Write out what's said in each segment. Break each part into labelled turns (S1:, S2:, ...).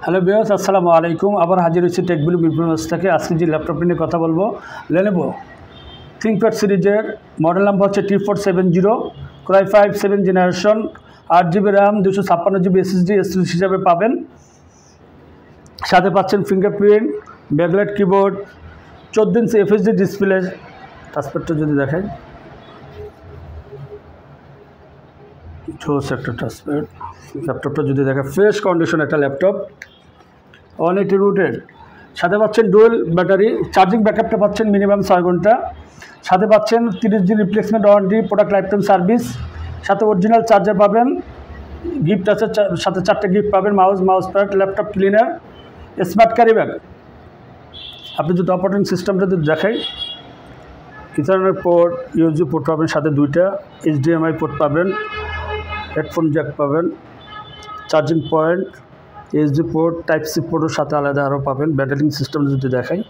S1: Hello viewers, আসসালামু আলাইকুম। আবার হাজির হয়েছি টেকবিল মিরপুর থেকে। আজকে যে ল্যাপটপটি নিয়ে কথা বলবো, লেনোভো থিংকপ্যাড সিরিজের মডেল নাম্বার হচ্ছে T470, Core i5 7th generation, 8GB RAM, 256GB SSD হিসাবে পাবেন। সাথে পাচ্ছেন ফিঙ্গারপ্রিন্ট, ব্যাকলাইট কিবোর্ড, 14 ইঞ্চি FHD ডিসপ্লে। টাচপ্যাডটা যদি দেখেন, একটা টাচপ্যাড। ল্যাপটপটা যদি দেখেন, ফ্রেশ কন্ডিশন একটা ল্যাপটপ, 180 রুটেড। সাথে পাচ্ছেন ডুয়েল ব্যাটারি, চার্জিং ব্যাকআপটা পাচ্ছেন মিনিমাম 6 ঘন্টা। সাথে পাচ্ছেন 30 দিন replacement warranty, product life time service. সাথে অরিজিনাল চার্জার পাবেন, গিফট আছে, সাথে 4টে গিফট পাবেন, mouse pad, laptop cleaner, smart carry bag. আপনি যদি অপারেটিং সিস্টেমটা যদি দেখাই, ইথারনেট পোর্ট, ইউএসবি পোর্ট পাবেন, সাথে 2টা HDMI পোর্ট পাবেন, হেডফোন জ্যাক পাবেন, charging point, USB port, type-C পোর্টের সাথে আলাদা আরও পাবেন। ব্যাটারিং সিস্টেম যদি দেখাই,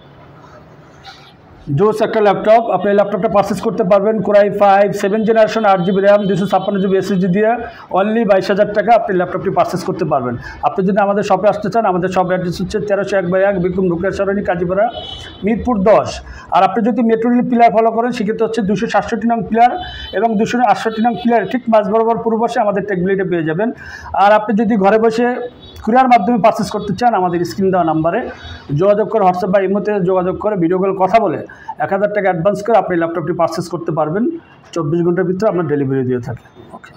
S1: জোস একটা ল্যাপটপ। আপনি এই ল্যাপটপটা পারচেস করতে পারবেন Core i5 7th generation, 8GB RAM, 256GB SSD দিয়ে অনলি 22,000 টাকা আপনি ল্যাপটপটি পারচেস করতে পারবেন। আপনি যদি আমাদের শপে আসতে চান, আমাদের শপ অ্যাড্রেস হচ্ছে 1301/1 বিক্রম রুকেয়া সরণি, কাজীপাড়া, মিরপুর 10। আর আপনি যদি মেট্রো রেল পিলার ফলো করেন, সেক্ষেত্রে হচ্ছে 267 নং পিলার এবং 268 নং পিলার ঠিক মাঝ বরাবর পূর্ব পাশে আমাদের টেকবিলিটা পেয়ে যাবেন। আর আপনি যদি ঘরে বসে কুরিয়ার মাধ্যমে পারচেস করতে চান, আমাদের স্ক্রিন দেওয়া নাম্বারে যোগাযোগ করে, হোয়াটসঅ্যাপ বা ইমোতে যোগাযোগ করে ভিডিও কল কথা বলে 1000 টাকা অ্যাডভান্স করে আপনি ল্যাপটপটি পারচেস করতে পারবেন। 24 ঘন্টার ভিতরে আমরা ডেলিভারি দিয়ে থাকি। ওকে।